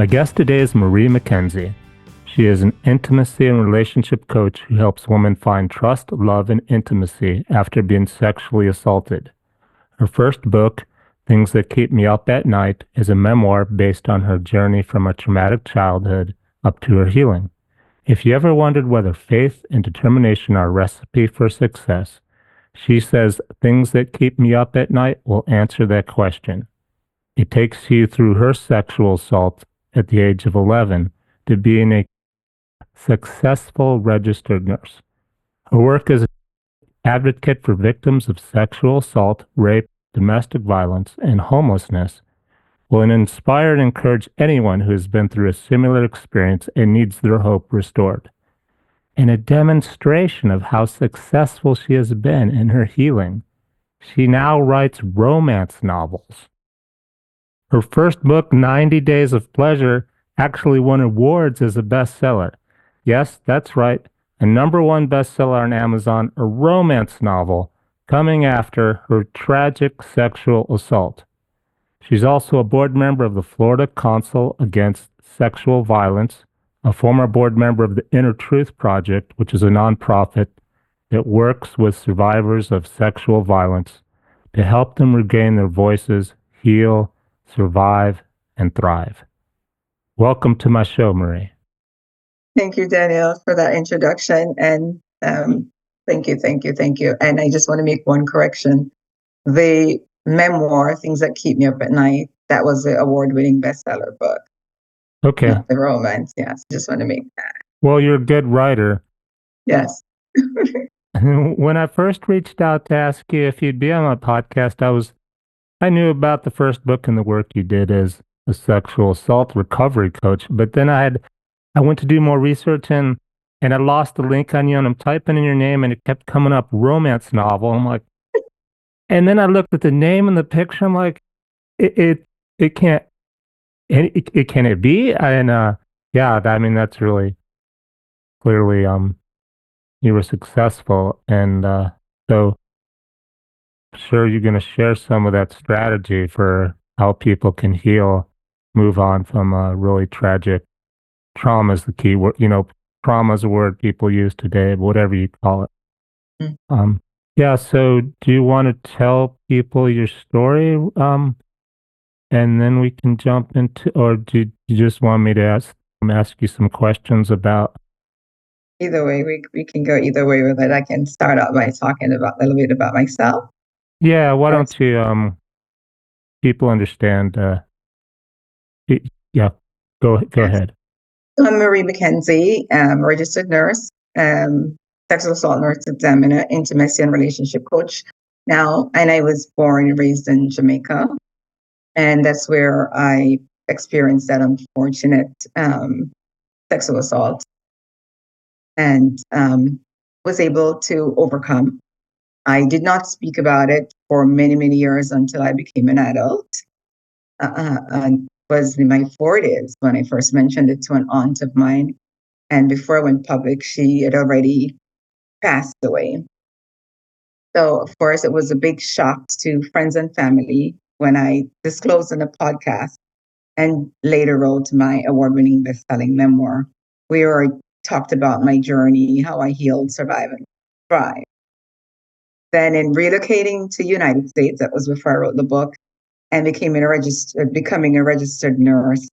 My guest today is Marie McKenzie. She is an intimacy and relationship coach who helps women find trust, love, and intimacy after being sexually assaulted. Her first book, Things That Keep Me Up at Night, is a memoir based on her journey from a traumatic childhood up to her healing. If you ever wondered whether faith and determination are a recipe for success, she says Things That Keep Me Up at Night will answer that question. It takes you through her sexual assault at the age of 11 to being a successful registered nurse. Her work as an advocate for victims of sexual assault, rape, domestic violence, and homelessness will inspire and encourage anyone who has been through a similar experience and needs their hope restored. In a demonstration of how successful she has been in her healing, she now writes romance novels. Her first book, 90 Days of Pleasure, actually won awards as a bestseller. Yes, that's right, a #1 bestseller on Amazon, a romance novel coming after her tragic sexual assault. She's also a board member of the Florida Council Against Sexual Violence, a former board member of the Inner Truth Project, which is a nonprofit that works with survivors of sexual violence to help them regain their voices, heal, survive, and thrive. Welcome to my show, Marie. Thank you, Daniel, for that introduction. And thank you. And I just want to make one correction. The memoir, Things That Keep Me Up at Night, that was the award-winning bestseller book. Okay. Not the romance, yes. Just want to make that. Well, you're a good writer. Yes. When I first reached out to ask you if you'd be on my podcast, I knew about the first book and the work you did as a sexual assault recovery coach, but then I went to do more research and I lost the link on you, and I'm typing in your name and it kept coming up romance novel. I'm like, and then I looked at the name and the picture. I'm like, it can't, it can it be? And yeah, I mean, that's really clearly, you were successful. And so sure you're going to share some of that strategy for how people can heal, move on from a really tragic trauma is the key word. Trauma is a word people use today, whatever you call it. Mm. Yeah. So do you want to tell people your story? And then we can jump into, or do you just want me to ask you some questions about? Either way, we can go either way with it. I can start out by talking about a little bit about myself. Yeah. Why don't you, people understand, yeah, go ahead. I'm Marie McKenzie, registered nurse, sexual assault nurse examiner, intimacy and relationship coach now. And I was born and raised in Jamaica. And that's where I experienced that unfortunate sexual assault and was able to overcome. I did not speak about it for many, many years until I became an adult. I was in my 40s when I first mentioned it to an aunt of mine. And before I went public, she had already passed away. So, of course, it was a big shock to friends and family when I disclosed in a podcast and later wrote my award-winning best-selling memoir, where I talked about my journey, how I healed, survived, and thrived. Then in relocating to United States, that was before I wrote the book, and becoming a registered nurse,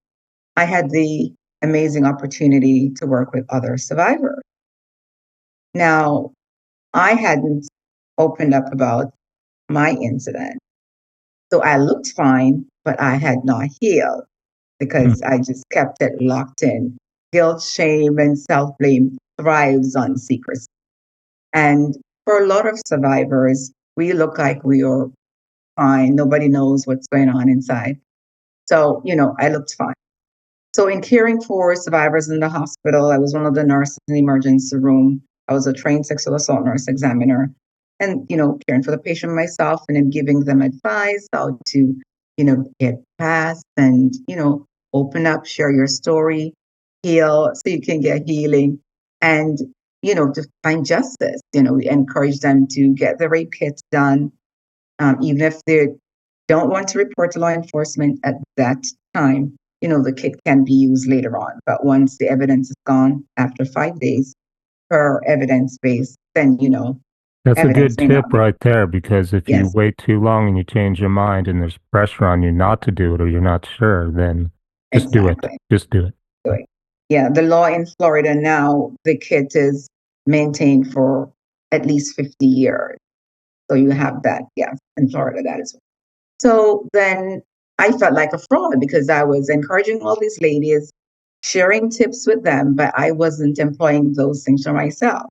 I had the amazing opportunity to work with other survivors. Now, I hadn't opened up about my incident. So I looked fine, but I had not healed because I just kept it locked in. Guilt, shame, and self-blame thrives on secrecy. And for a lot of survivors, we look like we are fine. Nobody knows what's going on inside. So, I looked fine. So in caring for survivors in the hospital, I was one of the nurses in the emergency room. I was a trained sexual assault nurse examiner and, caring for the patient myself and then giving them advice how to, get past and, open up, share your story, heal so you can get healing and, to find justice. We encourage them to get the rape kits done, even if they don't want to report to law enforcement at that time. the kit can be used later on. But once the evidence is gone after 5 days per evidence base, then, That's a evidence good may not tip be. right there, because if you Yes, wait too long and you change your mind and there's pressure on you not to do it or you're not sure, then just do it. exactly. Just do it. So, yeah, the law in Florida now, the kit is maintained for at least 50 years. So you have that, yes, in Florida, that is. So then I felt like a fraud because I was encouraging all these ladies, sharing tips with them, but I wasn't employing those things for myself.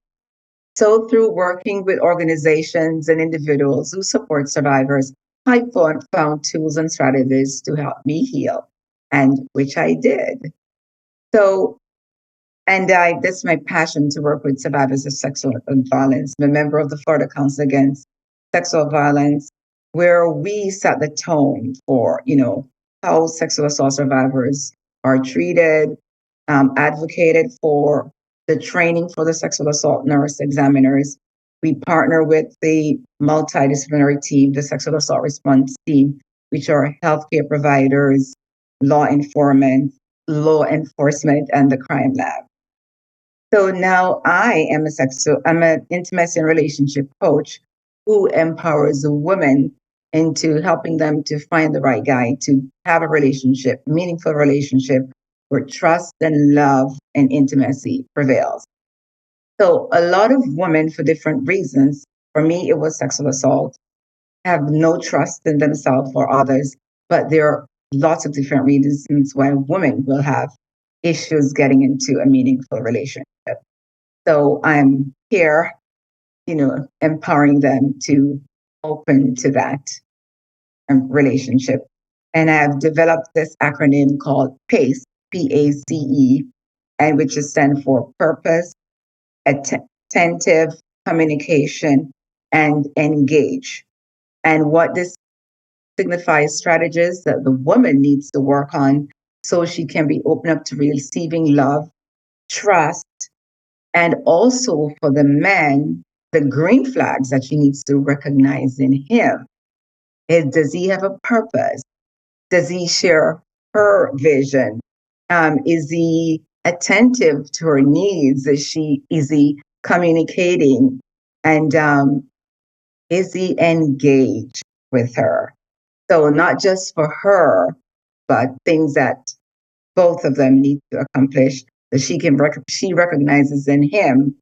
So through working with organizations and individuals who support survivors, I found tools and strategies to help me heal, and which I did. So, and that's my passion, to work with survivors of sexual violence. I'm a member of the Florida Council Against Sexual Violence, where we set the tone for, how sexual assault survivors are treated, advocated for the training for the sexual assault nurse examiners. We partner with the multidisciplinary team, the sexual assault response team, which are healthcare providers, law enforcement, and the crime lab. So now I'm an intimacy and relationship coach who empowers women into helping them to find the right guy, to have a relationship, meaningful relationship where trust and love and intimacy prevails. So a lot of women, for different reasons, for me, it was sexual assault, have no trust in themselves or others, but there are lots of different reasons why women will have issues getting into a meaningful relationship. So I'm here, empowering them to open to that relationship. And I've developed this acronym called PACE, PACE, and which is stand for purpose, attentive, communication, and engage. And what this signifies strategies that the woman needs to work on so she can be open up to receiving love, trust, and also for the man, the green flags that she needs to recognize in him is, does he have a purpose? Does he share her vision? Is he attentive to her needs? Is he communicating? And is he engaged with her? So not just for her, but things that both of them need to accomplish that she recognizes in him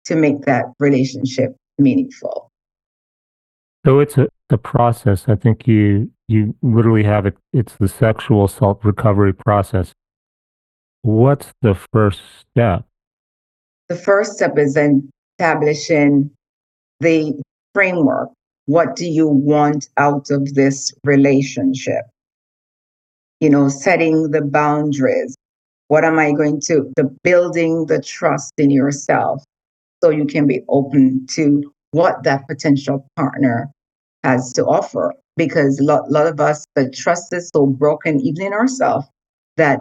to make that relationship meaningful. So it's a process. I think you literally have it. It's the sexual assault recovery process. What's the first step? The first step is establishing the framework. What do you want out of this relationship? Setting the boundaries. What am I going to, the building the trust in yourself so you can be open to what that potential partner has to offer. Because a lot of us, the trust is so broken, even in ourselves, that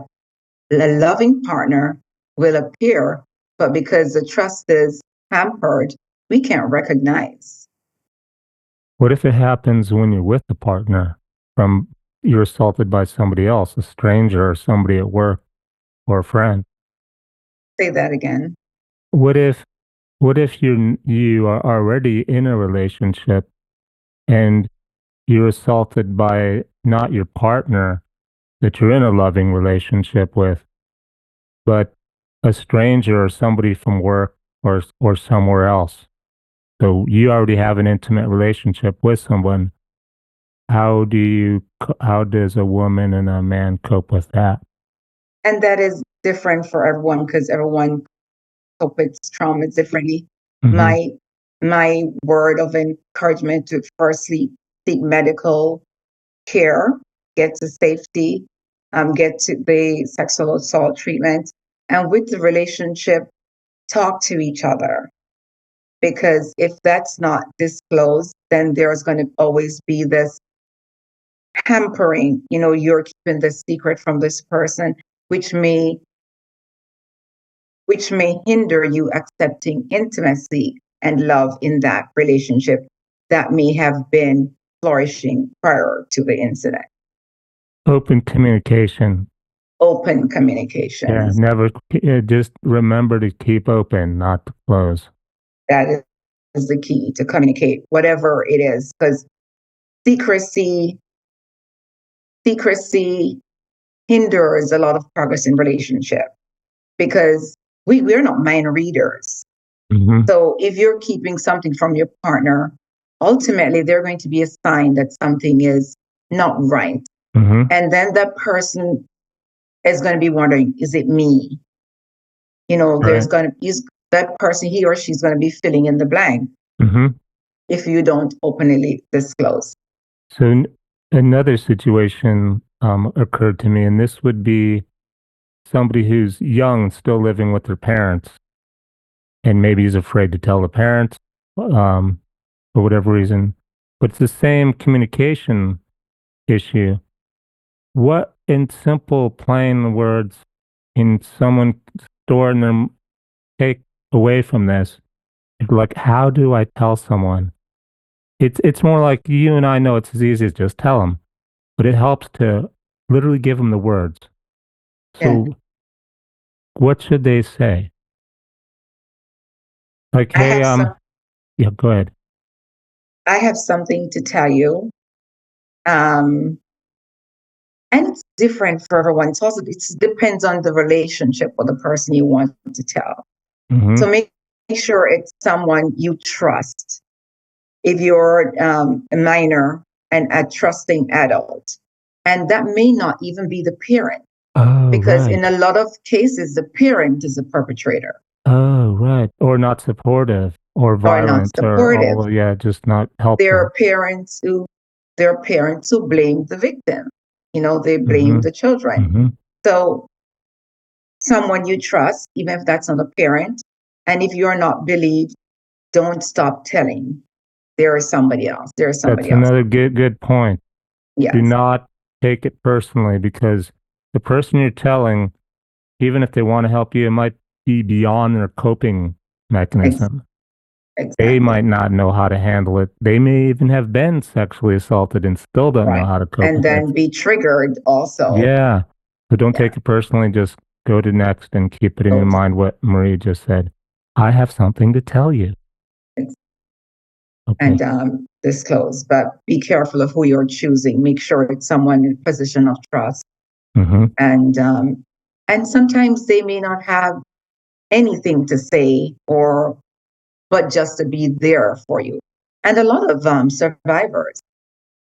a loving partner will appear, but because the trust is hampered, we can't recognize. What if it happens when you're with a partner from you're assaulted by somebody else, a stranger or somebody at work or a friend? Say that again. What if you are already in a relationship and you're assaulted by not your partner that you're in a loving relationship with, but a stranger or somebody from work or somewhere else? So you already have an intimate relationship with someone. How does a woman and a man cope with that? And that is different for everyone because everyone copes with trauma differently. Hmm. My word of encouragement to firstly seek medical care, get to safety, get to the sexual assault treatment, and with the relationship, talk to each other. Because if that's not disclosed, then there's going to always be this hampering. You're keeping the secret from this person, which may hinder you accepting intimacy and love in that relationship that may have been flourishing prior to the incident. Open communication. open Yeah, communications. never, just remember to keep open, not to close. That is the key to communicate, whatever it is, because secrecy, secrecy hinders a lot of progress in relationship because we're not mind readers. Hmm. So if you're keeping something from your partner, ultimately they're going to be a sign that something is not right. Hmm. And then that person is going to be wondering, is it me? You know, there's Right. going to be that person, he or she's going to be filling in the blank Hmm. if you don't openly disclose. So another situation occurred to me, and this would be somebody who's young, still living with their parents, and maybe is afraid to tell the parents for whatever reason. But it's the same communication issue. What, in simple, plain words, can someone store in their take away from this? Like, how do I tell someone? It's more like you and I know it's as easy as just tell them, but it helps to literally give them the words. Yeah. So, what should they say? Like, I hey, have some yeah, go ahead. I have something to tell you. Um, and it's different for everyone. It depends on the relationship or the person you want to tell. Mm-hmm. So make sure it's someone you trust. If you're a minor and a trusting adult, and that may not even be the parent, Oh, because in right. a lot of cases, the parent is a perpetrator Oh, right. Or not supportive or or not violent or supportive. all, yeah, just not There are helpful. parents who blame the victim. You know, they blame Mm-hmm. the children. Mm-hmm. So someone you trust, even if that's not a parent, and if you're not believed, don't stop telling. There is somebody else. There is That's somebody else. another good point. Do Yes, not take it personally because the person you're telling, even if they want to help you, it might be beyond their coping ex- mechanism. They exactly. might not know how to handle it. They may even have been sexually assaulted and still don't know Right. how to cope And with it. then be triggered also. Yeah. So don't Yeah. take it personally. Just go to next and keep it in Go your to mind what Marie just said. I have something to tell you. and Okay. disclose, but be careful of who you're choosing. Make sure it's someone in a position of trust. Mm-hmm. And sometimes they may not have anything to say or but just to be there for you. And a lot of survivors,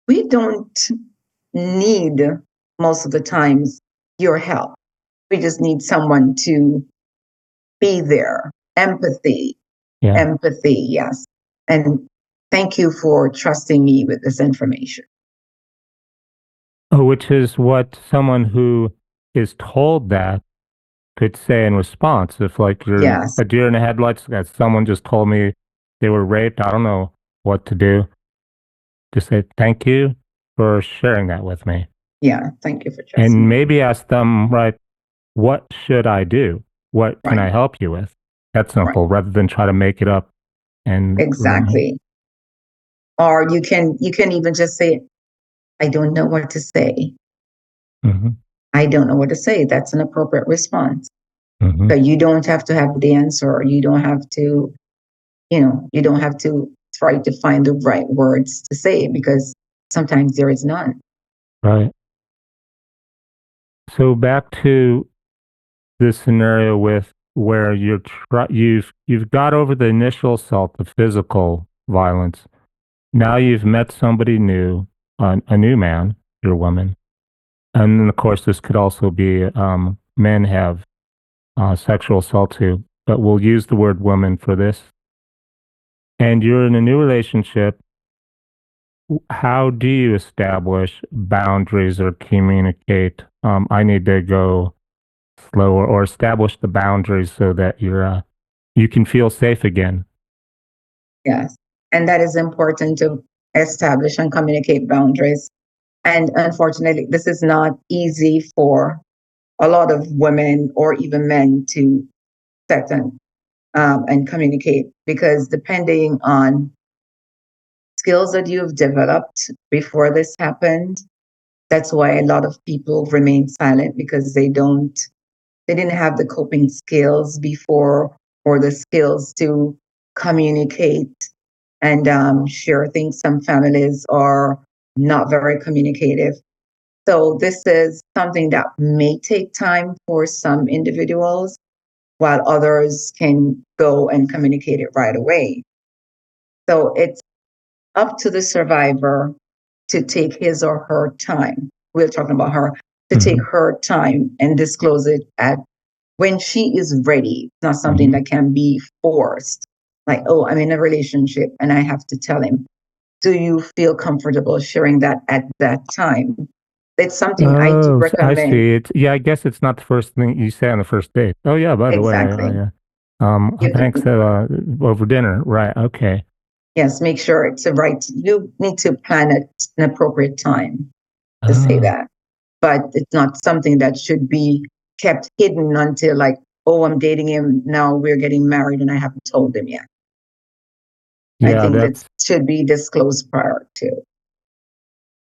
we don't need most of the times your help. We just need someone to be there. Yeah. Empathy, yes. And thank you for trusting me with this information. Oh, which is what someone who is told that could say in response. If like you're Yes, a deer in the headlights, that someone just told me they were raped, I don't know what to do. Just say thank you for sharing that with me. yeah. Thank you for trusting And me. maybe ask them, right, what should I do? What can Right, I help you with? That's right. simple, rather than try to make it up and Exactly. Or you can even just say, I don't know what to say. hmm. I don't know what to say. That's an appropriate response. Hmm. But you don't have to have the answer. You don't have to, you don't have to try to find the right words to say because sometimes there is none. Right. So back to this scenario with where you've got over the initial assault, the physical violence. Now you've met somebody new, a new man, your woman, and then of course this could also be men have sexual assault too, but we'll use the word woman for this. And you're in a new relationship. How do you establish boundaries or communicate? I need to go slower, or establish the boundaries so that you can feel safe again. Yes. And that is important to establish and communicate boundaries. And unfortunately, this is not easy for a lot of women or even men to set and communicate because depending on skills that you've developed before this happened, That's why a lot of people remain silent because they didn't have the coping skills before or the skills to communicate and share things. Some families are not very communicative. So this is something that may take time for some individuals, while others can go and communicate it right away. So it's up to the survivor to take his or her time. We're talking about her, to take Hmm. her time and disclose it at when she is ready. It's not something Hmm. that can be forced. Like, oh, I'm in a relationship and I have to tell him. Do you feel comfortable sharing that at that time? It's something I do Oh, I recommend. see. It's yeah. I guess it's not the first thing you say on the first date. Oh yeah. By the way, Exactly. thanks. You, Over dinner. Right. Okay. yes, make sure it's a right. You need to plan at an appropriate time to say Ah, that. But it's not something that should be kept hidden until like, oh, I'm dating him now. We're getting married, and I haven't told him yet. I yeah. think that That's should be disclosed prior to.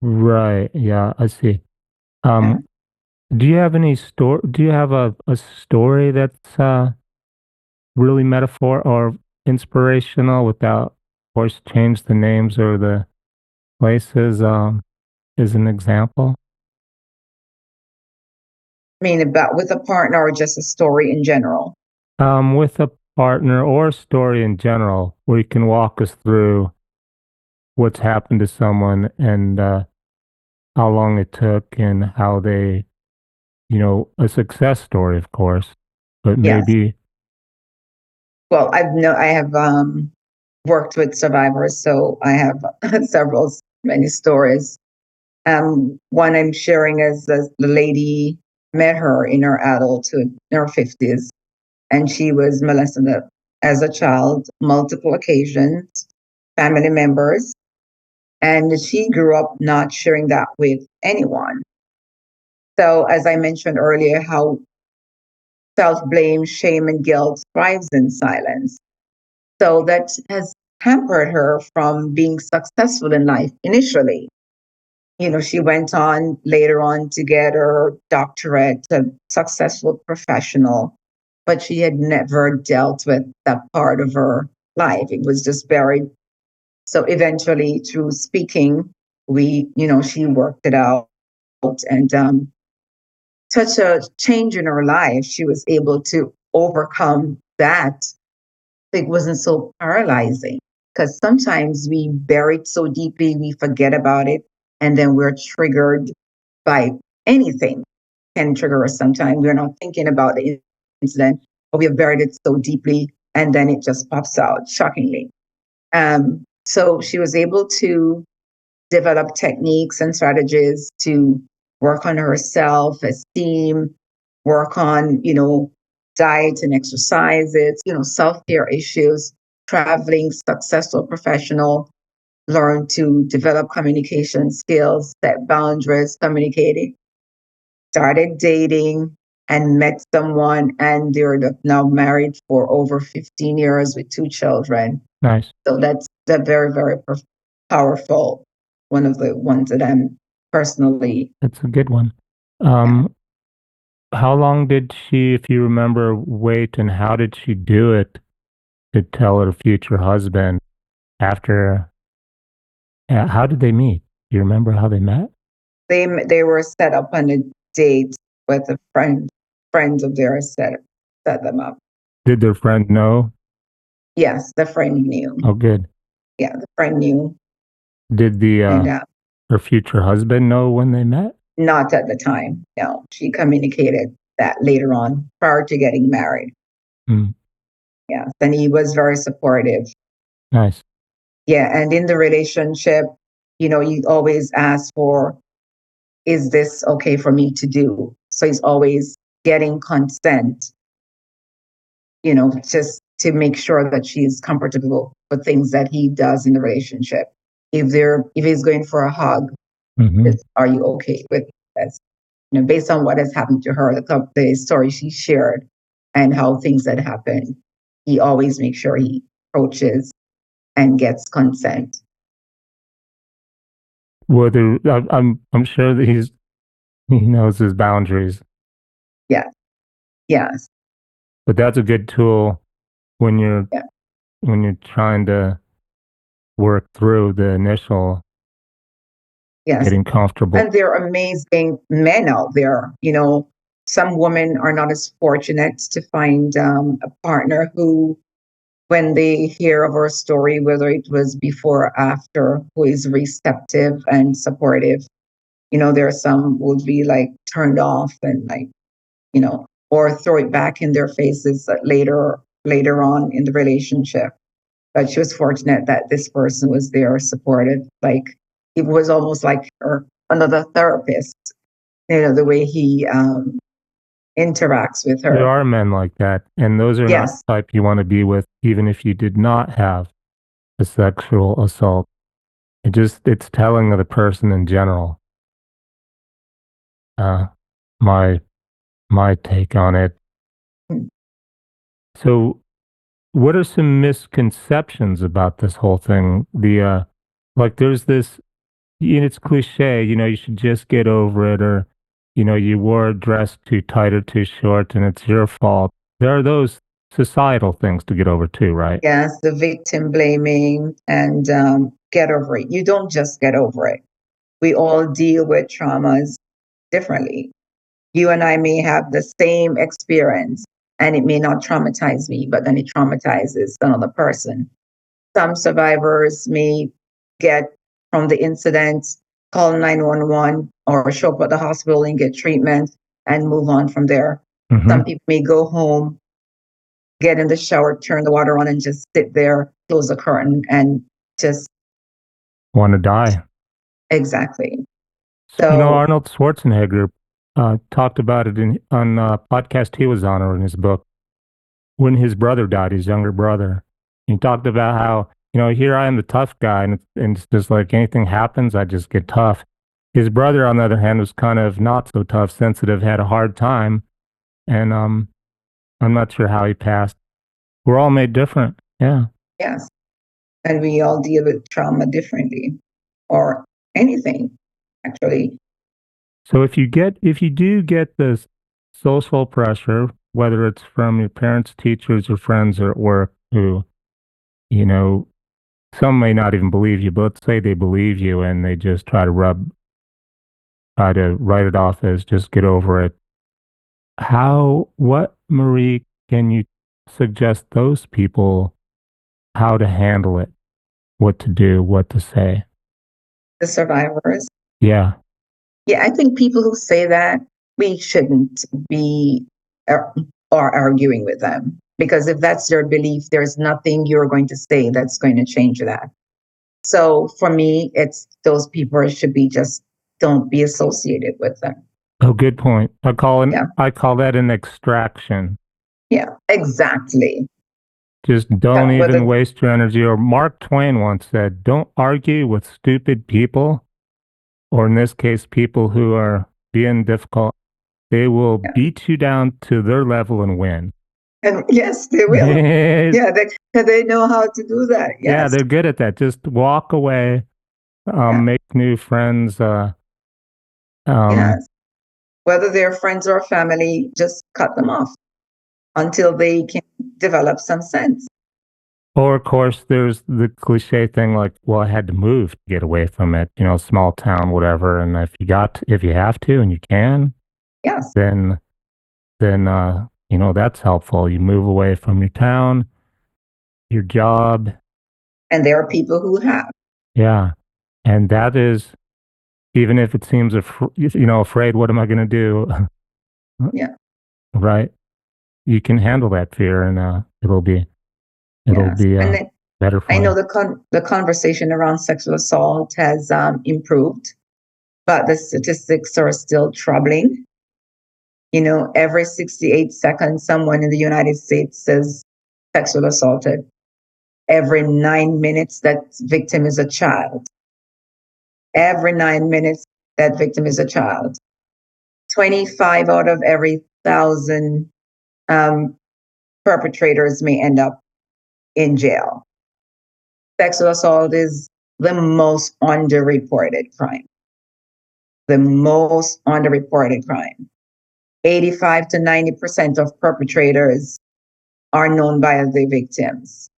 right. Yeah. I see. Yeah. Um, do you have any story? Do you have a story that's really metaphor or inspirational without, of course, change the names or the places? Is an example. I mean, about with a partner or just a story in general. With a partner or a story in general, where you can walk us through what's happened to someone and how long it took and how they, a success story, of course, but Yes. maybe, Well, I have worked with survivors, so I have many stories. One I'm sharing is the lady met her in her adulthood, in her 50s, and she was molested as a child, multiple occasions, family members, and she grew up not sharing that with anyone. So, as I mentioned earlier, how self blame, shame, and guilt thrives in silence. So that has hampered her from being successful in life initially. She went on later on to get her doctorate, a successful professional, but she had never dealt with that part of her life. It was just buried. So eventually, through speaking, she worked it out, and such a change in her life. She was able to overcome that. It wasn't so paralyzing because sometimes we bury it so deeply, we forget about it, and then we're triggered by anything can trigger us sometimes. We're not thinking about the incident, but we have buried it so deeply, and then it just pops out shockingly. So she was able to develop techniques and strategies to work on her self esteem, work on, diet and exercises, self care issues, traveling, successful professional, learn to develop communication skills, set boundaries, communicating, started dating and met someone, and they're now married for over 15 years with two children. nice. So that's a very, very powerful, one of the ones that I'm personally, That's a good one. yeah. Um, how long did she, if you remember, wait and how did she do it to tell her future husband after, how did they meet? Do you remember how they met? They were set up on a date with a friend of theirs set them up. Did their friend know? Yes, the friend knew. Oh, good. Yeah, the friend knew, Did the and her future husband know when they met? not at the time. No, she communicated that later on, prior to getting married. Mm, Yes, and he was very supportive. nice. Yeah, and in the relationship, you always ask for, is this okay for me to do? So he's always getting consent, just to make sure that she's comfortable with things that he does in the relationship. If he's going for a hug, Hmm. are you okay with this? Based on what has happened to her, the story she shared and how things had happened, he always makes sure he approaches and gets consent. whether I'm sure that he knows his boundaries, Yeah. Yes. but that's a good tool when you're Yeah. when you're trying to work through the initial Yes. getting comfortable. And there are amazing men out there. Some women are not as fortunate to find a partner who, when they hear of our story, whether it was before or after, who is receptive and supportive. There are some who would be like turned off and like, or throw it back in their faces later on in the relationship. But she was fortunate that this person was there, supportive. Like it was almost like another therapist. The way he interacts with There her. are men like that, and those are not Yes, the type you want to be with, even if you did not have a sexual assault. It's telling of the person in general. Uh, my my take on it. mm, So, what are some misconceptions about this whole thing? Like, there's this, it's cliche, you should just get over it, or, you wore a dress too tight or too short, and it's your fault. There are those societal things to get over too, right? yes, the victim blaming and get over it. You don't just get over it. We all deal with traumas differently. You and I may have the same experience and it may not traumatize me, but then it traumatizes another person. Some survivors may get from the incident, call 911 or show up at the hospital and get treatment and move on from there. Hmm. Some people may go home, get in the shower, turn the water on, and just sit there, close the curtain, and just Want to die. exactly. So, Arnold Schwarzenegger talked about it on a podcast he was on, or in his book, when his brother died, his younger brother. He talked about how, here I am, the tough guy, and it's just like anything happens, I just get tough. His brother, on the other hand, was kind of not so tough, sensitive, had a hard time, and I'm not sure how he passed. We're all made different. Yeah. yes, and we all deal with trauma differently or anything, actually. So if you do get this social pressure, whether it's from your parents, teachers, or friends or at work who, you know, some may not even believe you, but let's say they believe you and they just try to write it off as just get over it. What, Marie, can you suggest those people how to handle it, what to do, what to say? The survivors. Yeah. Yeah, I think people who say that, we shouldn't be ar- or arguing with them because if that's their belief, there's nothing you're going to say that's going to change that. So for me, it's those people should be just don't be associated with them. Oh, good point. Yeah, I call that an extraction. yeah, exactly. Just don't even Whether waste your energy. Or Mark Twain once said, don't argue with stupid people, or in this case, people who are being difficult. They will yeah. beat you down to their level and win. And yes, they will. Yeah, they know how to do that. Yeah, Yes, they're good at that. Just walk away, yeah, make new friends. Um, yes. Whether they're friends or family, just cut them off until they can develop some sense. or of course, there's the cliche thing like, well, I had to move to get away from it, small town, whatever. And if you have to and you can, Yes. then that's helpful. You move away from your town, your job. And there are people who have. Yeah. And that is, even if it seems, afraid, what am I going to do? Yeah. Right. You can handle that fear and it'll Yes. be And then better I for know you. the conversation around sexual assault has improved, but the statistics are still troubling. Every 68 seconds, someone in the United States is sexual assaulted. Every 9 minutes, that victim is a child. Every 9 minutes, that victim is a child. 25 out of every 1,000 um, perpetrators may end up in jail. Sexual assault is the most underreported crime. The most underreported crime. 85 to 90% of perpetrators are known by the victims.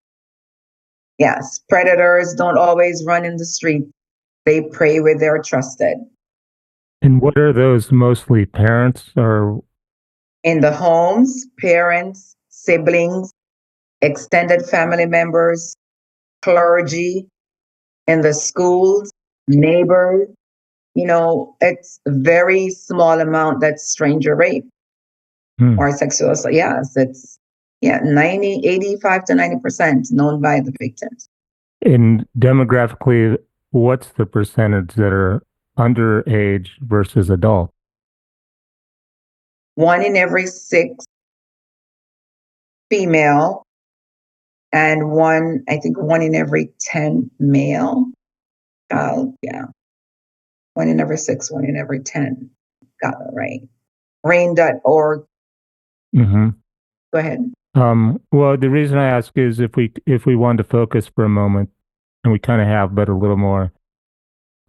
Yes, predators don't always run in the street. They prey where they're trusted. And what are those mostly parents or? In the homes, parents, siblings, extended family members, clergy, in the schools, neighbors. It's a very small amount that's stranger rape or sexual assault. Yes, it's 85 to 90% known by the victims. And demographically, what's the percentage that are underage versus adult? 1 in every 6 female and I think 1 in every 10 male child. Yeah. 1 in every 6, 1 in every 10. Got it right. Rain.org. Mm-hmm. Go ahead. Well, the reason I ask is if we want to focus for a moment, and we kind of have, but a little more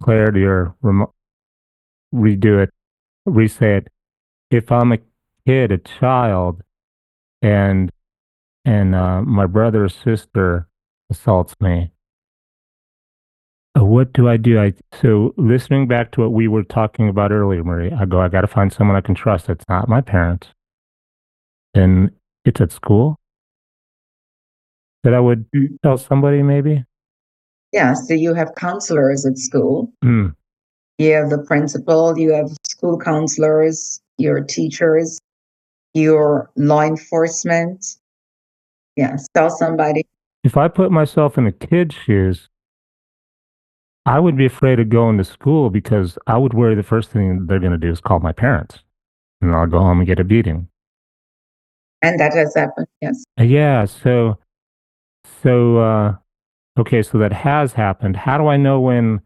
clarity or redo it, re-say it. If I'm a kid, a child, and my brother or sister assaults me, what do I do? So listening back to what we were talking about earlier, Marie, I got to find someone I can trust. It's not my parents, and it's at school that I would tell somebody maybe. Yeah, so you have counselors at school. Mm. You have the principal, you have school counselors, your teachers, your law enforcement. Yes, tell somebody. If I put myself in a kid's shoes, I would be afraid of going to school because I would worry the first thing they're going to do is call my parents, and I'll go home and get a beating. And that has happened, yes. Yeah. Okay. So that has happened. How do I know when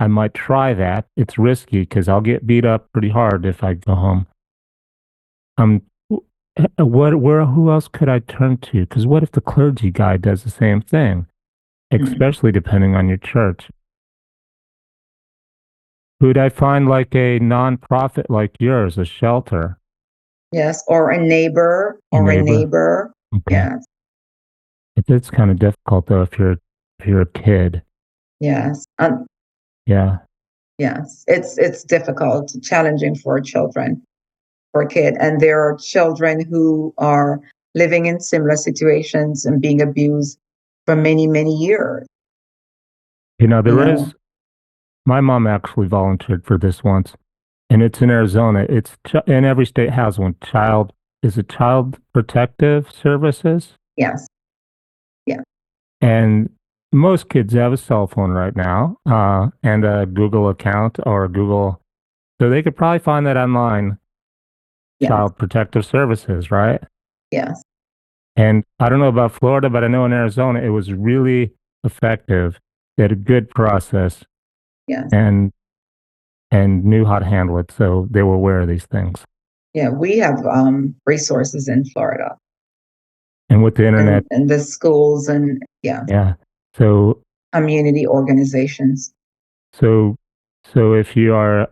I might try that? It's risky because I'll get beat up pretty hard if I go home. Who else could I turn to? Because what if the clergy guy does the same thing, especially depending on your church? Who'd I find like a nonprofit like yours, a shelter? Yes, or a neighbor. Okay. Yes. It's kind of difficult though if you're a kid. Yes. Yeah. Yes. It's difficult, challenging for children, for a kid. And there are children who are living in similar situations and being abused for many, many years. My mom actually volunteered for this once, and it's in Arizona. And every state has one. Is it Child Protective Services? Yes. Yeah. And most kids have a cell phone right now, and a Google account or a Google, so they could probably find that online. Yes. Child Protective Services, right? Yes. And I don't know about Florida, but I know in Arizona it was really effective. They had a good process. Yes. And knew how to handle it, so they were aware of these things. Yeah, we have resources in Florida. And with the internet, and the schools and yeah. So community organizations. So if you are,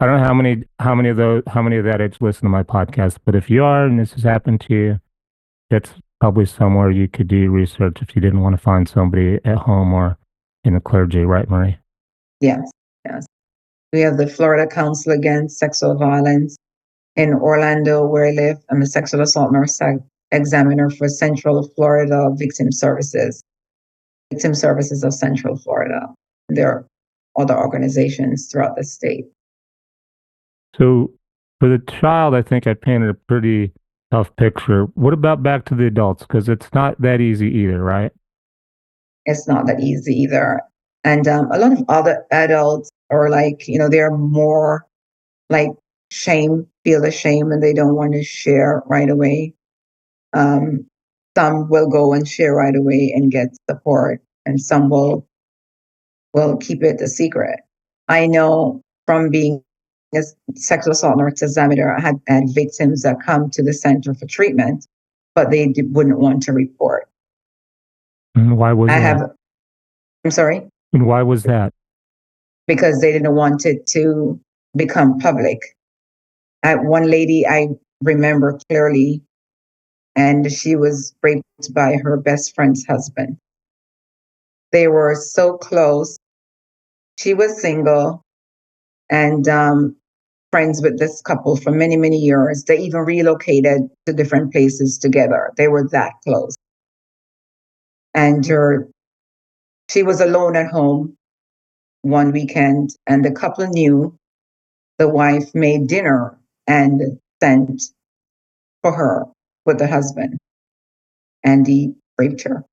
I don't know how many of that age listen to my podcast, but if you are and this has happened to you, that's probably somewhere you could do research if you didn't want to find somebody at home or in the clergy, right, Marie? Yes, yes. We have the Florida Council Against Sexual Violence in Orlando, where I live. I'm a sexual assault nurse examiner for Central Florida Victim Services of Central Florida. There are other organizations throughout the state. So for the child, I think I painted a pretty tough picture. What about back to the adults? Because it's not that easy either, right? It's not that easy either. And a lot of other adults are like, they're more like feel the shame, and they don't want to share right away. Some will go and share right away and get support, and some will keep it a secret. I know from being a sexual assault nurse examiner, I had victims that come to the center for treatment, but they wouldn't want to report. Why was that? I'm sorry? And why was that? because they didn't want it to become public. One lady I remember clearly, and she was raped by her best friend's husband. They were so close. She was single and friends with this couple for many, many years. They even relocated to different places together. They were that close. And she was alone at home one weekend, and the couple knew. The wife made dinner and sent for her with the husband, and he raped her.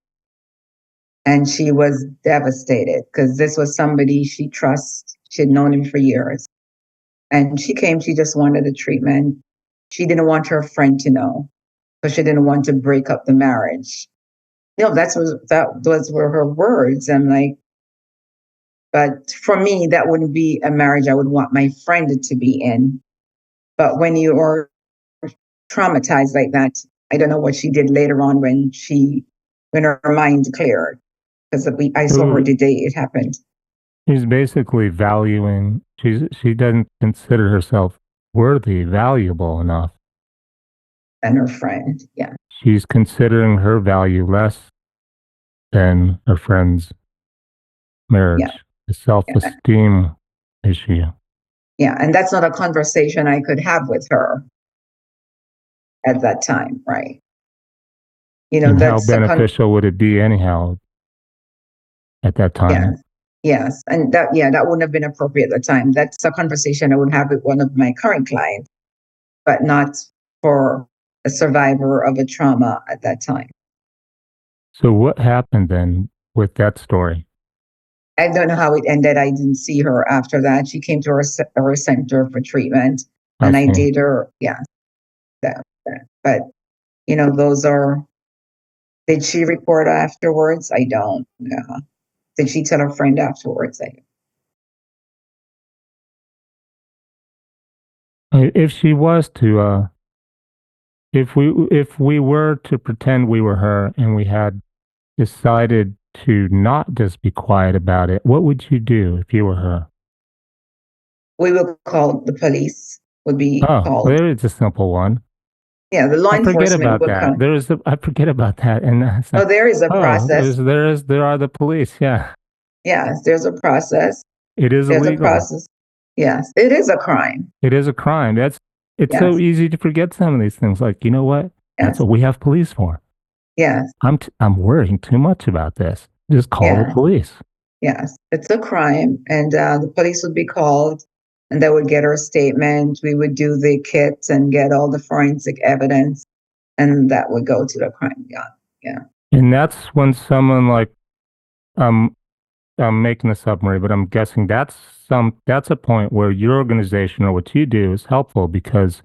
And she was devastated because this was somebody she trusts. She had known him for years. And she came, she just wanted a treatment. She didn't want her friend to know, because she didn't want to break up the marriage. Those were her words. I'm like, but for me, that wouldn't be a marriage I would want my friend to be in. But when you are traumatized like that, I don't know what she did later on when her mind cleared, because I saw her So the day it happened. she's basically valuing, she doesn't consider herself worthy, valuable enough. And her friend, yeah, She's considering her value less than her friend's yeah, marriage, a yeah, self-esteem issue. yeah. And that's not a conversation I could have with her at that time, right? And how That's beneficial would it be anyhow at that yeah, time? yes, and that wouldn't have been appropriate at the time. That's a conversation I would have with one of my current clients, but not for a survivor of a trauma at that time. So what happened then with that story? I don't know how it ended. I didn't see her after that. She came to our center for treatment, I and I see. did her, yeah, that. But those are. Did she report afterwards? I don't know. Did she tell her friend afterwards? If she was to, if we were to pretend we were her and we had decided to not just be quiet about it, what would you do if you were her? We will call the police. Would be Oh, well, called. there is a simple one. Yeah, the law I forget enforcement about would that. come. I forget about that, and it's Oh, like, there is a oh, process. there are the police. Yeah, Yes, there's a process. it is There's a illegal. process. Yes, it is a crime. It is a crime. It's so Yes, easy to forget some of these things. Like, you know what? That's yes, what we have police for. yes, I'm worrying too much about this. Just call the yeah, police. yes. It's a crime, and the police would be called, and they would get our statement. We would do the kits and get all the forensic evidence, and that would go to the crime. Yeah, yeah, And that's when someone like um I'm making this up, Marie, but I'm guessing that's a point where your organization or what you do is helpful because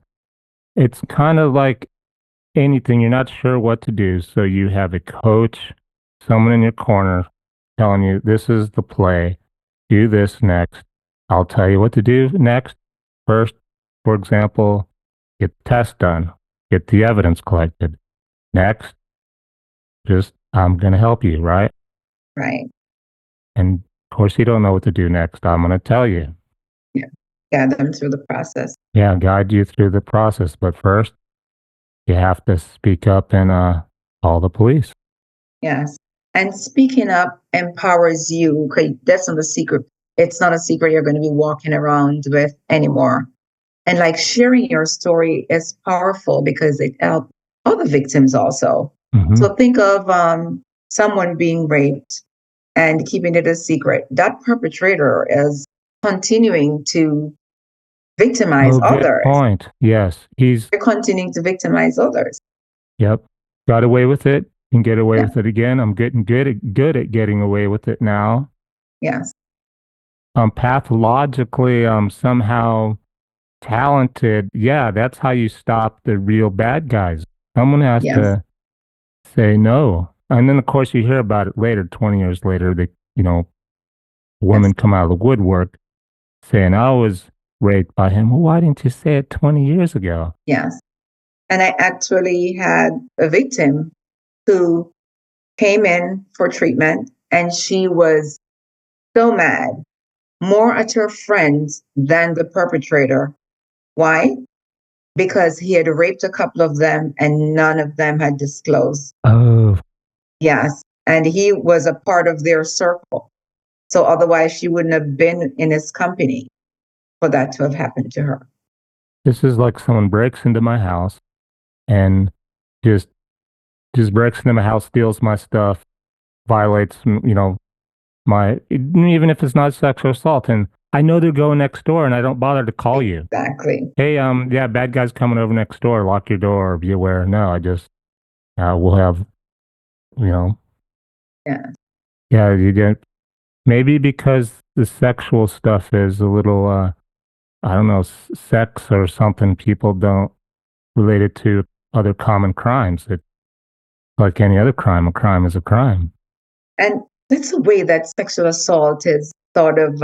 it's kind of like anything, you're not sure what to do. So you have a coach, someone in your corner telling you, this is the play, do this next. I'll tell you what to do next. First, for example, get the test done, get the evidence collected. Next, just I'm going to help you, right? right. And of course, you don't know what to do next. I'm going to tell you. Yeah, guide them through the process. Yeah, guide you through the process. But first, you have to speak up and call the police. Yes. And speaking up empowers you. Okay, that's not a secret. It's not a secret you're going to be walking around with anymore. And like sharing your story is powerful because it helps other victims also. Hmm. So think of someone being raped and keeping it a secret. That perpetrator is continuing to victimize Oh, good others. point. Yes, They're continuing to victimize others. yep, got away with it. Can get away Yeah. with it again. I'm getting good at getting away with it now. Yes. Pathologically, somehow talented. Yeah, that's how you stop the real bad guys. Someone has Yes. to say no. And then, of course, you hear about it later, 20 years later, Yes. women come out of the woodwork saying, I was raped by him. Well, why didn't you say it 20 years ago? Yes. And I actually had a victim who came in for treatment, and she was so mad, more at her friends than the perpetrator. Why? Because he had raped a couple of them and none of them had disclosed. Oh, Yes. And he was a part of their circle. So otherwise, she wouldn't have been in his company for that to have happened to her. this is like someone breaks into my house and just just breaks into my house, steals my stuff, violates, my, even if it's not sexual assault. And I know they're going next door and I don't bother to call you. Exactly. Hey, yeah, bad guy's coming over next door. Lock your door or be aware. No, I just, we'll have, you know, Yeah. yeah, you get, maybe because the sexual stuff is a little, I don't know, sex or something, people don't relate it to other common crimes. It's like any other crime. A crime is a crime. And that's the way that sexual assault is sort of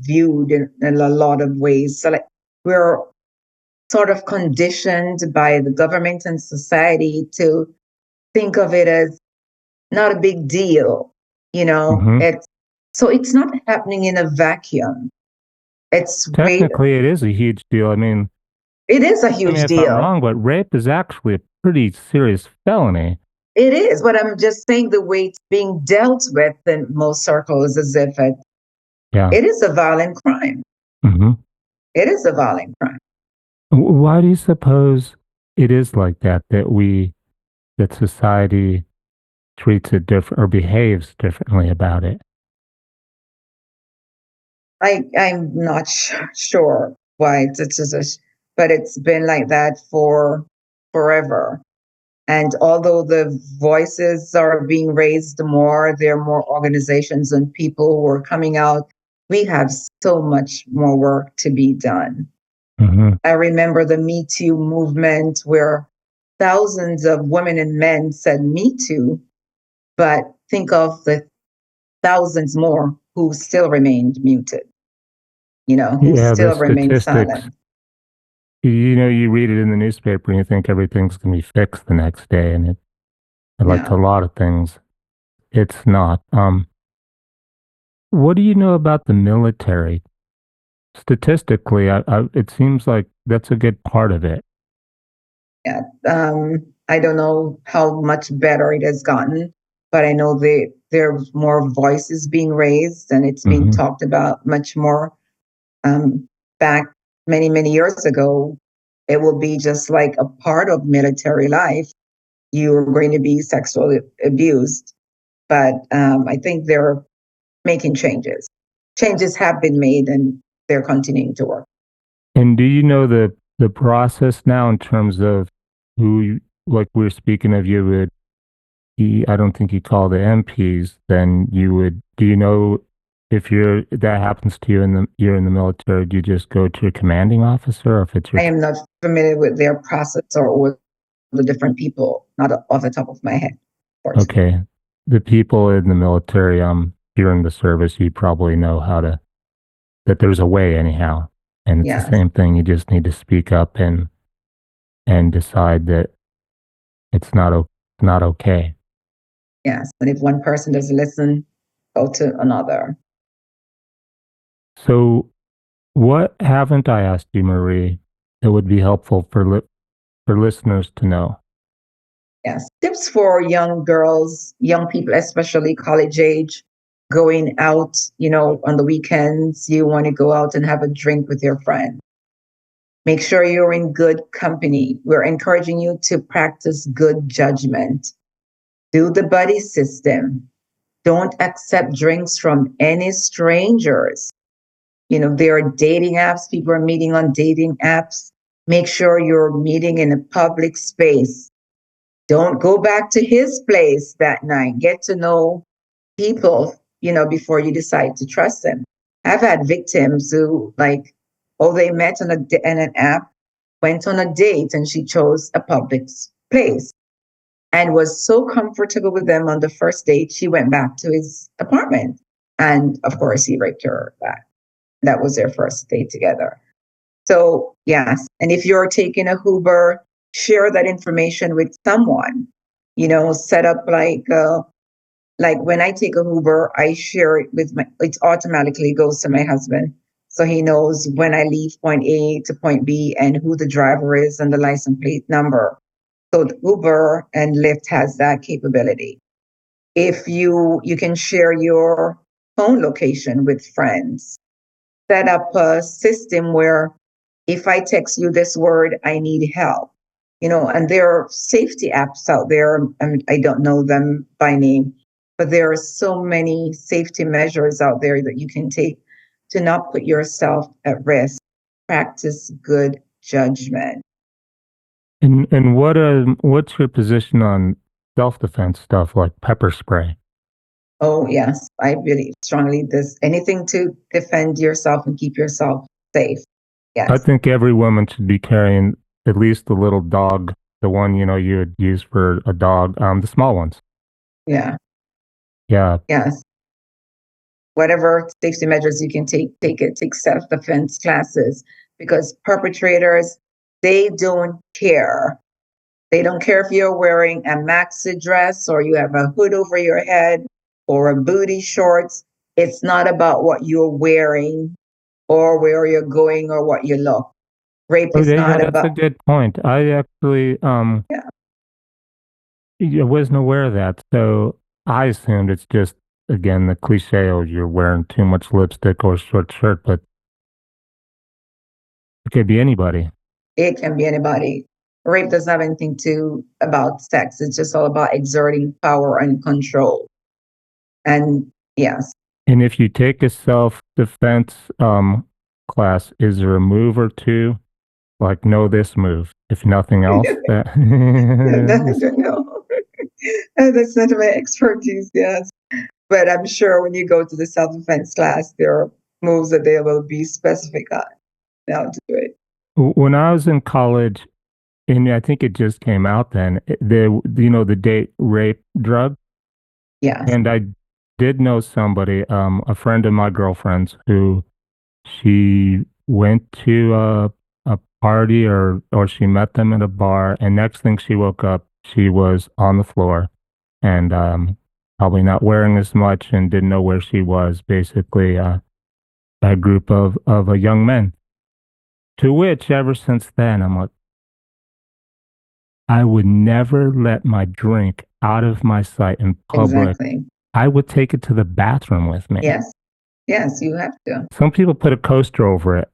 viewed in a lot of ways. So, like, we're sort of conditioned by the government and society to think of it as not a big deal. Hmm. It's not happening in a vacuum. It's way Technically, it is a huge deal. It is a I mean, huge if I'm deal. wrong, but rape is actually a pretty serious felony. It is, but I'm just saying the way it's being dealt with in most circles as if Yeah. it is a violent crime. Hmm. It is a violent crime. Why do you suppose it is like that, that society treats it different or behaves differently about it? I'm not sure why but it's been like that for forever. And although the voices are being raised more, there are more organizations and people who are coming out. We have so much more work to be done. Hmm. I remember the Me Too movement where thousands of women and men said Me Too, but think of the thousands more who still remained muted, who Yeah, the still remain statistics, silent. you read it in the newspaper and you think everything's going to be fixed the next day. And like a Yeah. lot of things, it's not. What do you know about the military? Statistically, it seems like that's a good part of it. Yeah. I don't know how much better it has gotten, but I know there's more voices being raised and it's being Hmm. talked about much more. Um, Back many, many years ago, it will be just like a part of military life. You are going to be sexually abused. But I think they're making changes. Changes have been made and they're continuing to work. And do you know the process now in terms of like we are speaking of, I don't think you call the MPs, then you would, do you know if that happens to you you're in the military, do you just go to your commanding officer or if it's I your, am not familiar with their process or the different people, not off the top of my head, fortunately. okay, the people in the military, if you're in the service, you probably know that there's a way anyhow. And it's the Yes, same thing. You just need to speak up and decide that it's not okay. yes. And if one person doesn't listen, go to another. So, what haven't I asked you, Marie, that would be helpful for listeners to know? Yes. Tips for young girls, young people, especially college age, going out, on the weekends, you want to go out and have a drink with your friend. Make sure you're in good company. We're encouraging you to practice good judgment. Do the buddy system. Don't accept drinks from any strangers. There are dating apps. People are meeting on dating apps. Make sure you're meeting in a public space. Don't go back to his place that night. Get to know people, before you decide to trust them. I've had victims who, like, oh, they met on an app, went on a date, and she chose a public place and was so comfortable with them on the first date, she went back to his apartment. And of course, he raped her back. That was their first date together. So, yes. And if you're taking a Uber, share that information with someone. Set up Like when I take a Uber, I share it with it automatically goes to my husband. So he knows when I leave point A to point B and who the driver is and the license plate number. So the Uber and Lyft has that capability. If you can share your phone location with friends, set up a system where if I text you this word, I need help. And there are safety apps out there. I don't know them by name, but there are so many safety measures out there that you can take to not put yourself at risk. Practice good judgment. And what's your position on self-defense stuff like pepper spray? Oh, yes, I really strongly this anything to defend yourself and keep yourself safe. I Yes. think every woman should be carrying at least a little dog, the one you would use for a dog, the small ones. Yeah. Yeah. Yes. Whatever safety measures you can take it. Take self-defense classes because perpetrators, they don't care. They don't care if you're wearing a maxi dress or you have a hood over your head or a booty shorts. It's not about what you're wearing or where you're going or what you look. Rape Oh, is yeah, not that's a about, good point. I actually yeah, I wasn't aware of that. So I assumed it's just again the cliche of you're wearing too much lipstick or a short shirt, but it could be anybody. it can be anybody. Rape doesn't have anything to about sex. It's just all about exerting power and control. And yes, And if you take a self-defense class, is there a move or two? Like know this move, if nothing else. That I is, don't know. That's not my expertise, yes. But I'm sure when you go to the self-defense class, there are moves that they will be specific on how to do it. when I was in college, and I think it just came out then, the date rape drug, Yes. and I did know somebody, a friend of my girlfriend's, who she went to a party or she met them at a bar, and next thing she woke up, she was on the floor and probably not wearing as much and didn't know where she was. Basically, a group of young men. To which, ever since then, I'm like, I would never let my drink out of my sight in public. Exactly. I would take it to the bathroom with me. Yes. Yes, you have to. Some people put a coaster over it.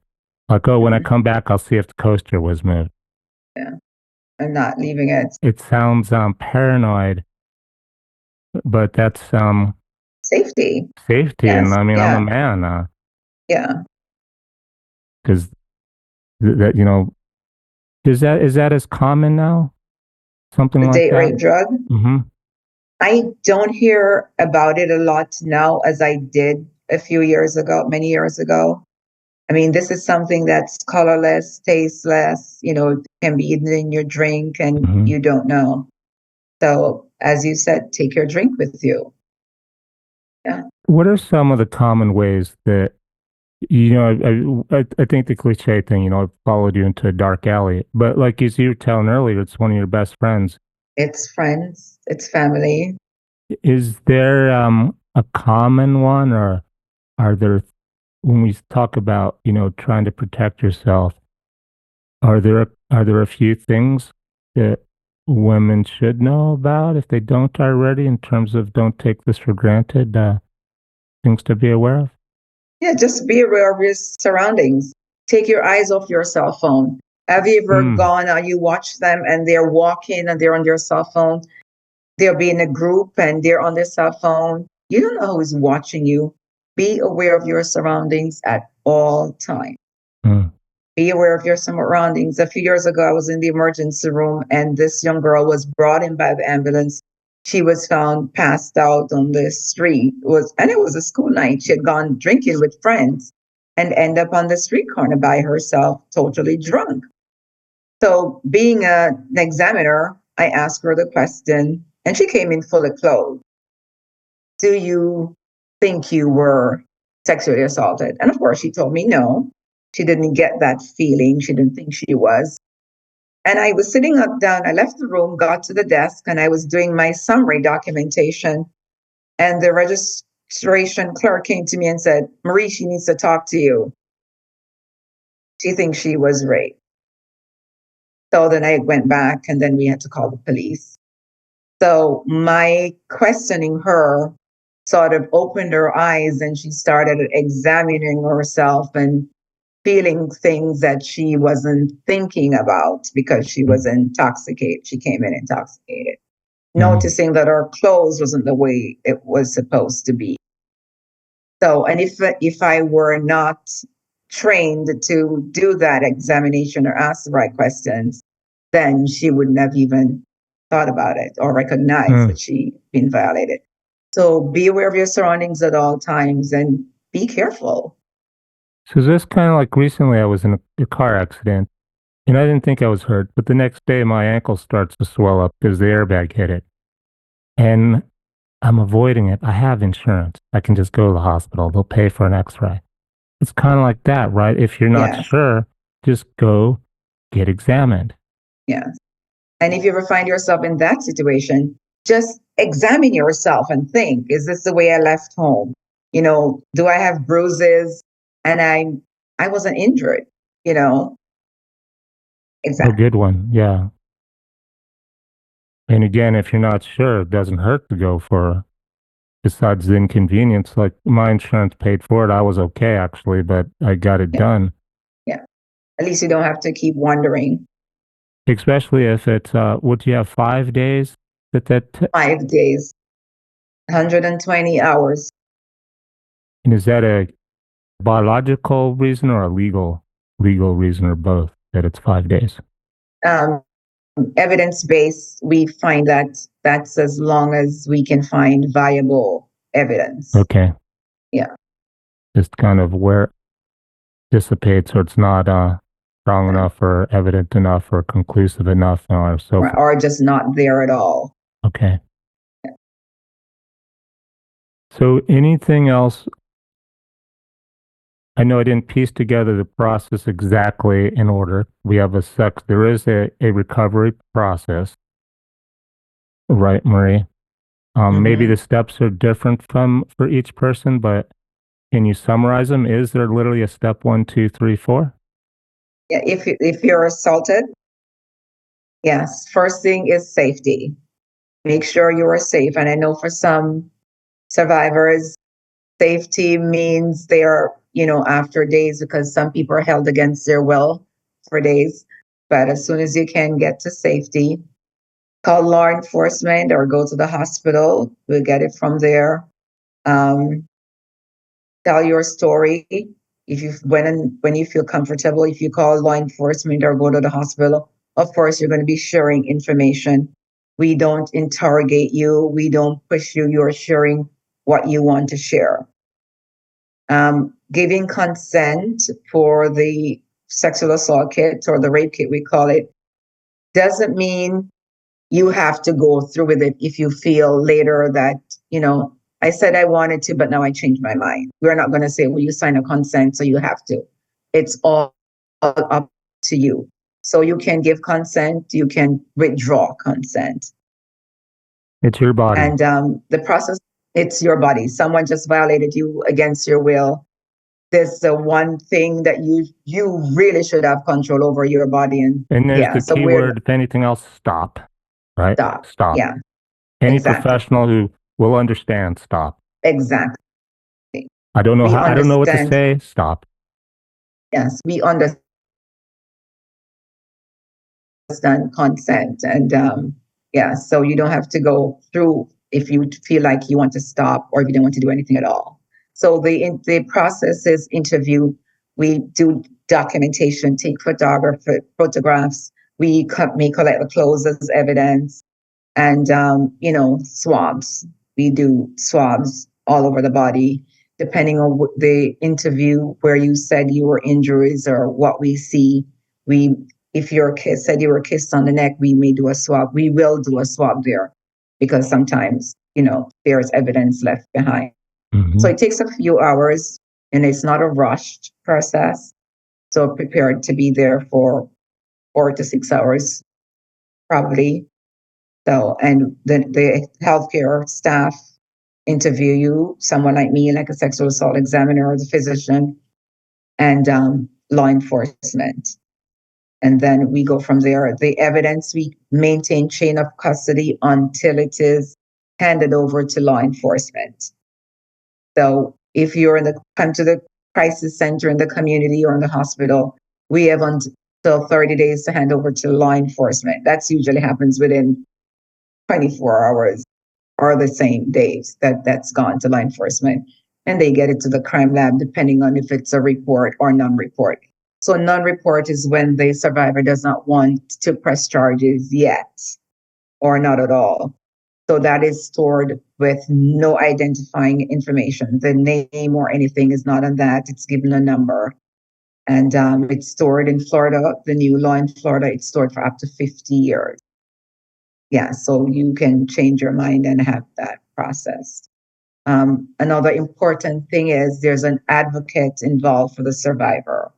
Like, oh, when I Mhm. come back, I'll see if the coaster was moved. Yeah. And not leaving it. It sounds paranoid, but that's Safety. safety. And Yes. I mean, I'm a Yeah. man Yeah. because that is that as common now? Something The like date that? rape drug. Mm-hmm. I don't hear about it a lot now as I did a few years ago, many years ago. I mean, this is something that's colorless, tasteless, can be eaten in your drink and Mm-hmm. you don't know. So, as you said, take your drink with you. Yeah, What are some of the common ways that I think the cliche thing, it followed you into a dark alley. But like as you were telling earlier, it's one of your best friends. it's friends, it's family. Is there a common one, or are there, when we talk about, trying to protect yourself, are there a few things that women should know about if they don't already, in terms of don't take this for granted, things to be aware of? Yeah, just be aware of your surroundings. Take your eyes off your cell phone. Have you ever Mm, gone, you watch them and they're walking and they're on their cell phone? They'll be in a group and they're on their cell phone. You don't know who's watching you. Be aware of your surroundings at all times. mm, Be aware of your surroundings. A few years ago, I was in the emergency room and this young girl was brought in by the ambulance. She was found passed out on the street. And it was a school night. She had gone drinking with friends and end up on the street corner by herself, totally drunk. So, being an examiner, I asked her the question, and she came in fully clothed. Do you think you were sexually assaulted? And of course, she told me no. She didn't get that feeling. She didn't think she was. And I was sitting up down. I left the room, got to the desk, and I was doing my summary documentation. And the registration clerk came to me and said, Marie, she needs to talk to you. She thinks she was raped. So then I went back and then we had to call the police. So my questioning her sort of opened her eyes and she started examining herself and feeling things that she wasn't thinking about because she was intoxicated. She came in intoxicated, noticing that her clothes wasn't the way it was supposed to be. So, and if I were not trained to do that examination or ask the right questions, then she wouldn't have even thought about it or recognized that she'd been violated. So be aware of your surroundings at all times and be careful. So this kind of like recently I was in a car accident and I didn't think I was hurt, but the next day my ankle starts to swell up because the airbag hit it. And I'm avoiding it. I have insurance. I can just go to the hospital. They'll pay for an x-ray. It's kind of like that, right? If you're not Yes. sure, just go get examined. Yes. And if you ever find yourself in that situation, just examine yourself and think, is this the way I left home? You know, do I have bruises? And I wasn't injured, you know? A Exactly. good one. Yeah. And again, if you're not sure, it doesn't hurt to go for, besides the inconvenience, like my insurance paid for it. I was okay actually, but I got it Yeah. done. Yeah. At least you don't have to keep wondering. Especially if it's, would you have 5 days that 5 days, 120 hours. and is that a biological reason or a legal reason or both that it's 5 days? Evidence-based, we find that that's as long as we can find viable evidence. Okay. Yeah. Just kind of where dissipates or it's not strong enough or evident enough or conclusive enough or so forth. Or just not there at all. Okay. So anything else? I know I didn't piece together the process exactly in order. We have there is a recovery process, right, Marie? Maybe the steps are different for each person, but can you summarize them? Is there literally a step 1, 2, 3, 4? Yeah, if you're assaulted, yes, first thing is safety. Make sure you are safe. And I know for some survivors, safety means they are, after days, because some people are held against their will for days. But as soon as you can get to safety, call law enforcement or go to the hospital. We'll get it from there. Tell your story. If you when you feel comfortable, if you call law enforcement or go to the hospital, of course you're going to be sharing information. We don't interrogate you. We don't push you. You're sharing what you want to share. Giving consent for the sexual assault kit or the rape kit, we call it, doesn't mean you have to go through with it if you feel later that, I said I wanted to, but now I changed my mind. We're not going to say, well, you sign a consent, so you have to. It's all up to you. So you can give consent, you can withdraw consent. It's your body. And the process, it's your body. Someone just violated you against your will. There's the one thing that you really should have control over, your body. And there's yeah, the so key word, if anything else, stop. Right? stop. Yeah, Any exactly. professional who will understand, stop. Exactly. I don't know I don't know what to say, stop. Yes, we understand consent. And yeah, so you don't have to go through if you feel like you want to stop or if you don't want to do anything at all. So the process is interview. We do documentation, take photographs. We may collect the clothes as evidence, and swabs. We do swabs all over the body, depending on the interview where you said you were injuries or what we see. If your kid said you were kissed on the neck, we may do a swab. We will do a swab there because sometimes, there's evidence left behind. So it takes a few hours and it's not a rushed process. So prepared to be there for 4 to 6 hours, probably. So, and the healthcare staff interview you, someone like me, like a sexual assault examiner or the physician, and law enforcement. And then we go from there. The evidence, we maintain chain of custody until it is handed over to law enforcement. So if you're come to the crisis center in the community or in the hospital, we have until 30 days to hand over to law enforcement. That's usually happens within 24 hours or the same days that's gone to law enforcement. And they get it to the crime lab, depending on if it's a report or non-report. So non-report is when the survivor does not want to press charges yet or not at all. So that is stored with no identifying information. The name or anything is not on that. It's given a number. And it's stored in Florida. The new law in Florida, it's stored for up to 50 years. Yeah, so you can change your mind and have that processed. Another important thing is there's an advocate involved for the survivor.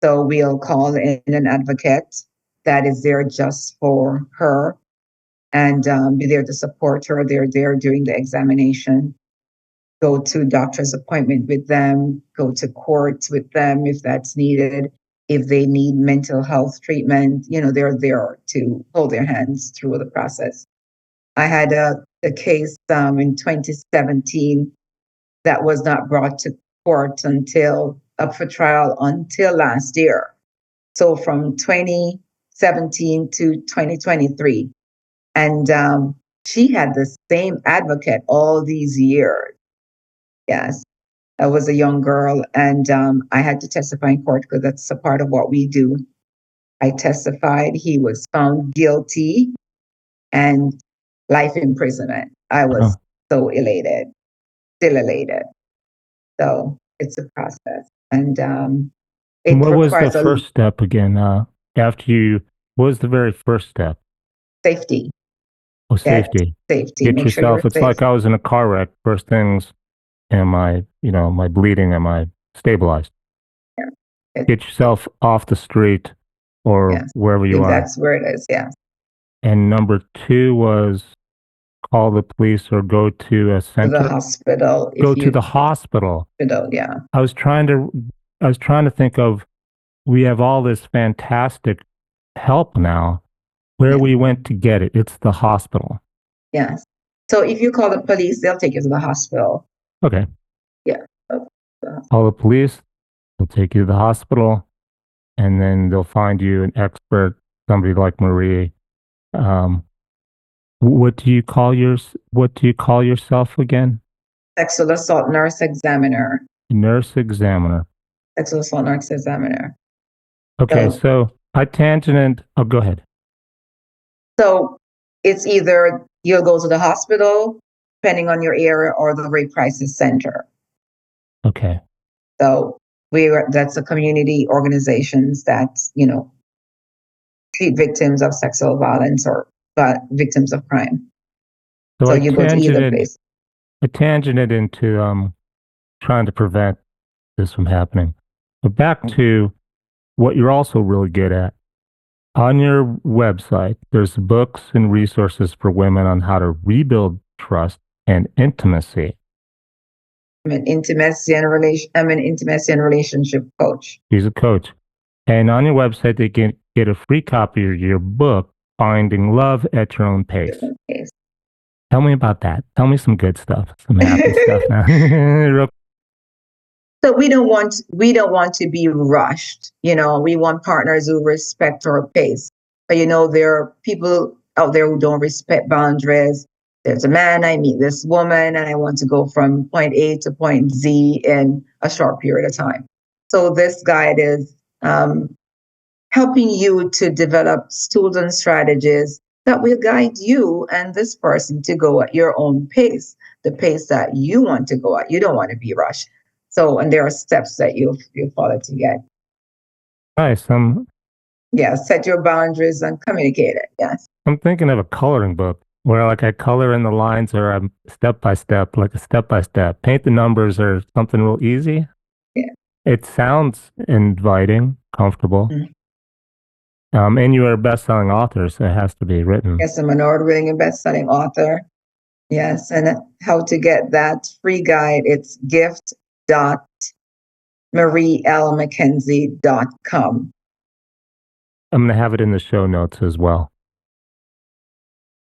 So we'll call in an advocate that is there just for her and be there to support her. They're there during the examination. Go to doctor's appointment with them, go to court with them if that's needed. If they need mental health treatment, they're there to hold their hands through the process. I had a case in 2017 that was not brought to court up for trial until last year. So from 2017 to 2023. And she had the same advocate all these years. Yes, I was a young girl, and I had to testify in court because that's a part of what we do. I testified. He was found guilty and life imprisonment. I was so elated, still elated. So it's a process. And it what was the requires first step again? What was the very first step? Safety. Oh, safety. Safety. Get Make yourself. sure you're It's safe. like I was in a car wreck. First things, am I bleeding? Am I stabilized? Yeah. Get yourself off the street or wherever you are. That's where it is. Yeah. And number two was call the police or go to a center. To the hospital. Go to the hospital. Yeah. I was trying to think of, we have all this fantastic help now. Where we went to get it, it's the hospital. Yes. So if you call the police, they'll take you to the hospital. Okay. Yeah. Call the police, they'll take you to the hospital, and then they'll find you an expert, somebody like Marie. What do you call yourself again? Sexual assault nurse examiner. Nurse examiner. Sexual assault nurse examiner. Okay, so I tangented. Oh, go ahead. So it's either you'll go to the hospital, depending on your area, or the rape crisis center. Okay. So that's a community organizations that, treat victims of sexual violence or victims of crime. So you go to either place. I tangented into trying to prevent this from happening. But back to what you're also really good at. On your website, there's books and resources for women on how to rebuild trust and intimacy. I'm an intimacy and relationship coach. She's a coach. And on your website, they can get a free copy of your book, Finding Love at Your Own Pace. Tell me about that. Tell me some good stuff, some happy stuff now. So we don't want to be rushed. We want partners who respect our pace. But there are people out there who don't respect boundaries. There's a man, I meet this woman, and I want to go from point A to point Z in a short period of time. So this guide is helping you to develop tools and strategies that will guide you and this person to go at your own pace, the pace that you want to go at. You don't want to be rushed. So, and there are steps that you follow to get. Nice. Set your boundaries and communicate it. Yes. I'm thinking of a coloring book where I color in the lines or I'm step by step, like a step by step. Paint the numbers or something real easy. Yeah. It sounds inviting, comfortable. Mm-hmm. And you are a best-selling author, so it has to be written. Yes, I'm an award-winning and best-selling author. Yes, and how to get that free guide, it's gift.marielmckenzie.com. I'm going to have it in the show notes as well.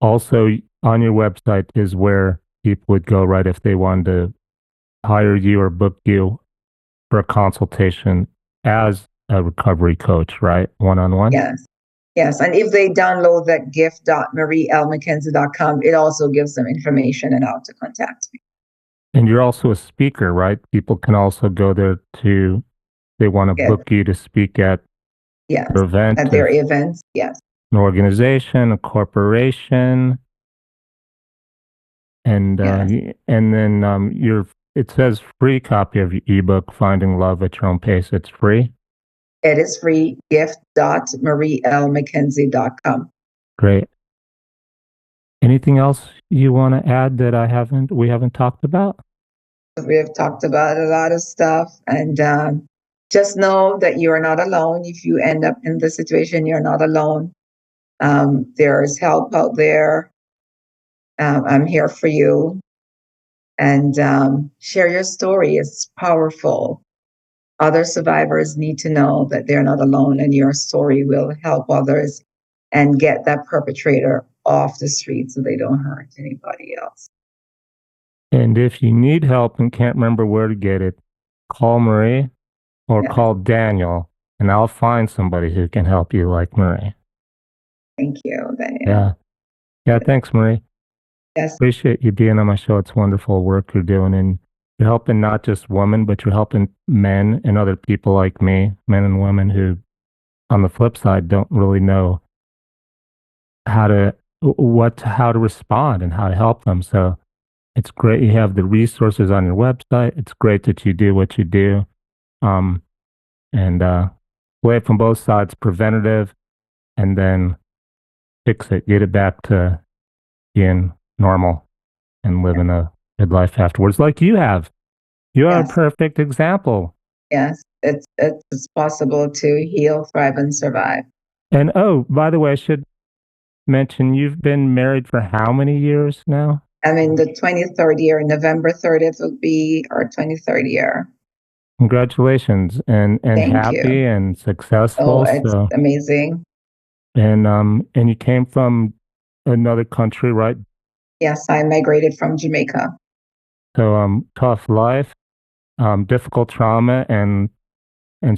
Also, on your website is where people would go, right, if they wanted to hire you or book you for a consultation as a recovery coach, right? One-on-one? Yes. Yes. And if they download that gift.marielmckenzie.com, it also gives them information and how to contact me. And you're also a speaker, right? People can also go there to, they want to Yes. book you to speak at Yes. their event, At their events. Yes. an organization, a corporation, and Yes. and then it says free copy of your ebook, Finding Love at Your Own Pace. It's free. It is free, gift.marielmckenzie.com. Great. Anything else you want to add that we haven't talked about? We have talked about a lot of stuff, and just know that you are not alone. If you end up in this situation, you're not alone. There's help out there. I'm here for you. And share your story. It's powerful. Other survivors need to know that they're not alone, and your story will help others and get that perpetrator off the street so they don't hurt anybody else. And if you need help and can't remember where to get it, call Marie or Yes. call Daniel, and I'll find somebody who can help you like Marie. Thank you, Daniel. Yeah. Yeah, thanks, Marie. Yes. Appreciate you being on my show. It's wonderful work you're doing, and you're helping not just women, but you're helping men and other people like me, men and women who, on the flip side, don't really know how to respond and how to help them. So it's great you have the resources on your website. It's great that you do what you do. And play it from both sides, preventative, and then fix it, get it back to being normal and living a good life afterwards, like you have. You are a Yes. perfect example. Yes. It's possible to heal, thrive, and survive. And oh, by the way, I should mention you've been married for how many years now? I'm in the 23rd year. November 30th will be our 23rd year. Congratulations, and Thank happy you. and successful. Oh, it's So, amazing. and you came from another country, right? Yes, I migrated from Jamaica. So tough life, difficult trauma, and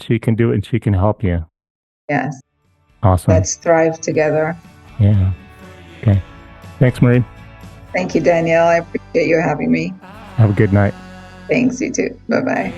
she can do it, and she can help you. Yes. Awesome. Let's thrive together. Yeah. Okay. Thanks, Marie. Thank you, Danielle. I appreciate you having me. Have a good night. Thanks, you too. Bye-bye.